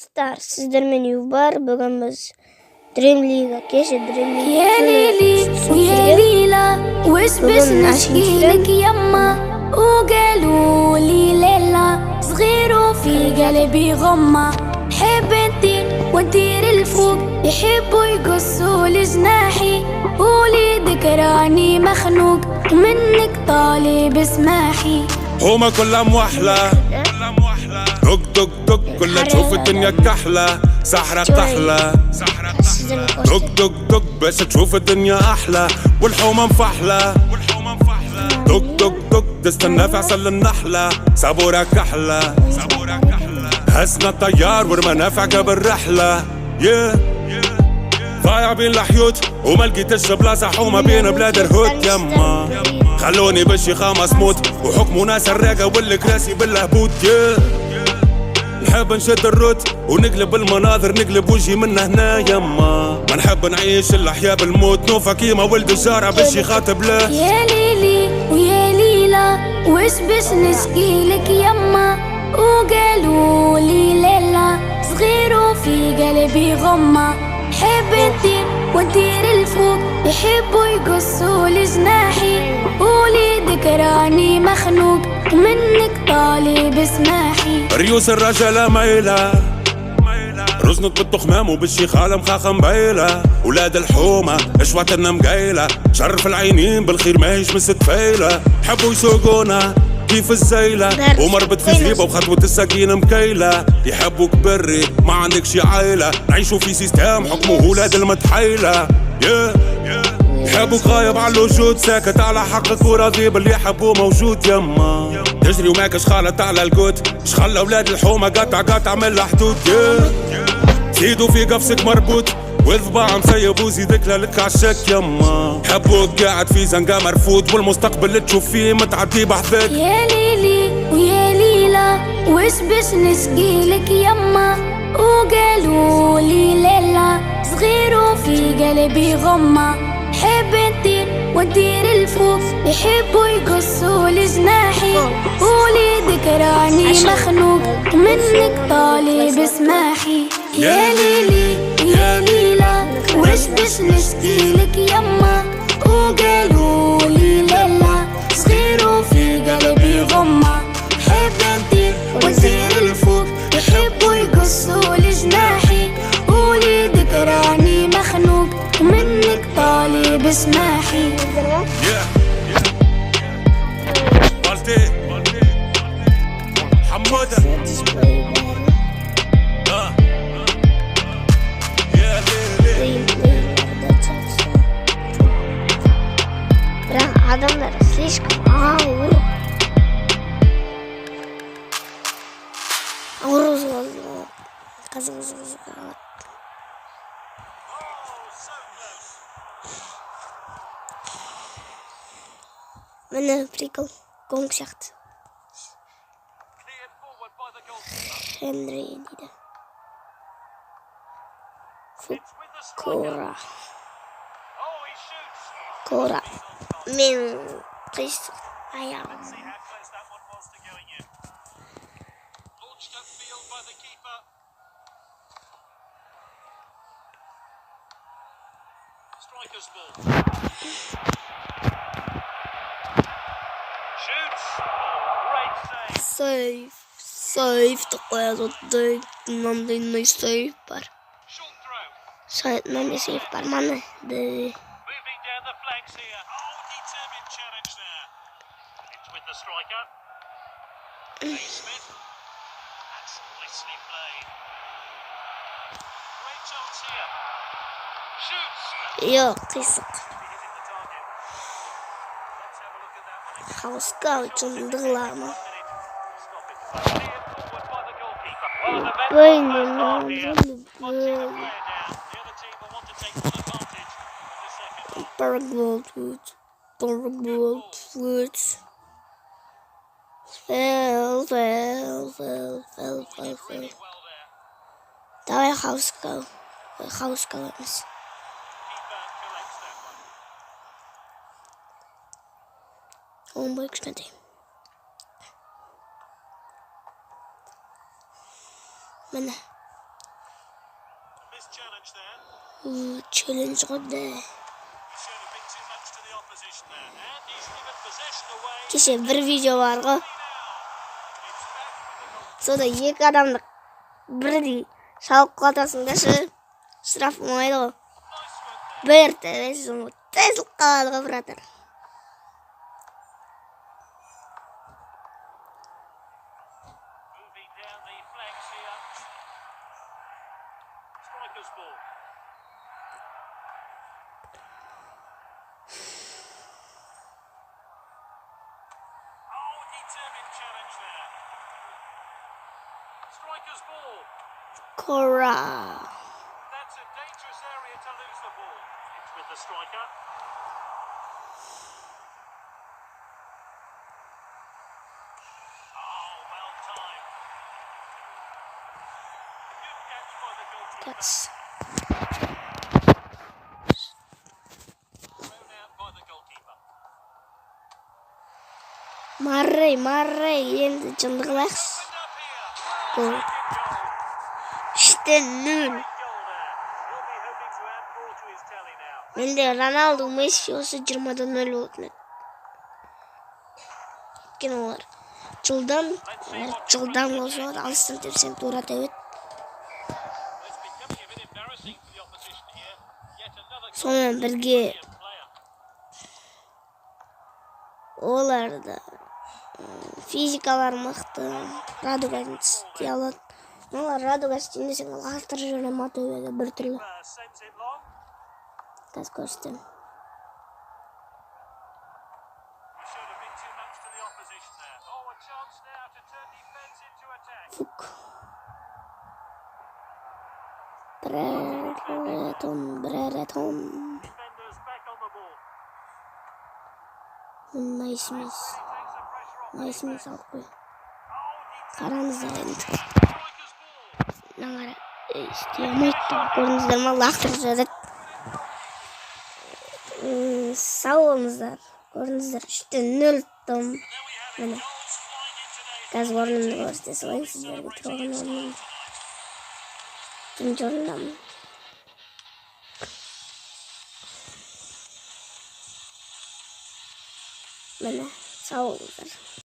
Dostlar, sizlerмен Yubar, bugün biz Dream League'a keşke Dream League يا ليلي ويا ليلى وش بس نشكيلك يما وقالوا لي ليلى صغير وفي قلبي غمة حب انتي ونطير الفوق يحبوا يقصوا لجناحي قولي ذكراني مخنوق منك طالب اسماحي هما كلها موحلة دق دق دق كلها تشوف الدنيا كحلة سحرة تحلى دق دق دق بس تشوف الدنيا أحلى والحومة مفحلة دق دق دق تستنى في عسل النحلة صبورة كحلة هزنا الطيار ورمانا في عقب الرحلة ضايع بين الحيوت وما لقيتش بلاصة حومة بين بلاد الهوت يما خلوني بالشيخة مسموت وحكموا ناس الراقة والكراسي بالهبوط نحب نشد الروت ونقلب المناظر نقلب وجهي من هنا يما ما نحب نعيش الأحياء بالموت نوفا كيما ولد الجارة باش يخاطب له يا ليلي ويا ليلى وش باش نشكيلك يما وقالوا لي ليلى صغير وفي قلبي غمة حب نطير ونطير الفوق يحبوا يقصوا لجناحي قولي ذكراني مخنوق منك طالب اسماحي ريوس الرجالة مايلة رزنت بالتخمام وبالشيخالة مخاخة مبايلة ولاد الحومة اشواتنا مقايلة شرف العينين بالخير ماهيش مستفايلة حبوا يسوقونا كيف الزيلة ومربط في زريبة وخطوة السكينة مكيلة يحبوك بري ما عندكش عائلة نعيشوا في سيستم حكمه ولاد المتحيلة يحبوك غايب على الوجود ساكت على حقك وراضي باللي يحبوه موجود يما تجري وماكش خالط على القوت شخلى ولاد الحومة قطع من الحدود زيدوا في قفصك مربوط والضباع مسيب وزيدك لك عالشك يما حبوك قاعد في زنقة مرفوض والمستقبل اللي تشوف فيه متعدي بحذاك يا ليلي ويا ليلى وش باش نشكيلك يما وقالوا لي ليلى صغير وفي قلبي غمة حب نطير ونطير الفوق يحبوا يقصوا لجناحي قولي ذكراني مخنوق منك طالب اسماحي يا ليلي يا ليلى وش باش نشكيلك يما وقالوا لي ليلى صغير وفي قلبي غمة حب نطير ونطير الفوق يحبوا يقصوا لجناحي قولي ذكراني مخنوق منك طالب اسماحي بالتي حمودة يا ليلي Adamlar слишком ауыр қазір міне прикол гонг сияқты Хенри дейді Кора мен қисық аяғым Сейфті қояды мынандай сейф бар мынандай сейф бар мана Yok қисық Хауска үшін дығылама Paragold Fell Давай Хауска емес Он будет кстати міне Challenge qildi. Kecha bir video var. Sonra iki adamni birdi shalib qotasında shu straf olmaydi. Bir yerda tez qiladi brother. Cora. That's a dangerous area to lose the ball. It's with the striker. Oh, well timed. Good catch by the goalkeeper. That's Thrown out by the goalkeeper. Marray endi chındıqlax. Opened up here. Gol. Good goal. İşte nul. Great goal there. He'll be hoping to add more to his tally now. Mende Ronaldo Messi olsa 20'dan 0 oldu. Kim var? Жылдан olsa алыстан тепсем тура тебет. It's becoming a bit embarrassing for the opposition here. Yet another goal Сонымен бірге player. оларда физикалар мықты, Радуганың істей алады. Олар Радуга істемесең ол автор жеріне матөбеді бір түрлі. Sends it long. Қазір көрсетем. We showed a bit too much to the opposition there. Oh, a chance now to turn defense into attack. Фук. Брэретон. Defenders back on the ball. Nice miss. Takes the pressure off. Nice miss алып қой. Oh, Қараңыздар енді. striker's ball. Наңара істей алмайды. Көрдіңіздер ма? Лақтырып жатады. Сау болыңыздар. Көрдіңіздер 3-0 ұттым. Міне. Қазір орнымды көрсете салайын сіздерге тұрған орнымды. Бірінші орындамын. Міне, сау болыңыздар.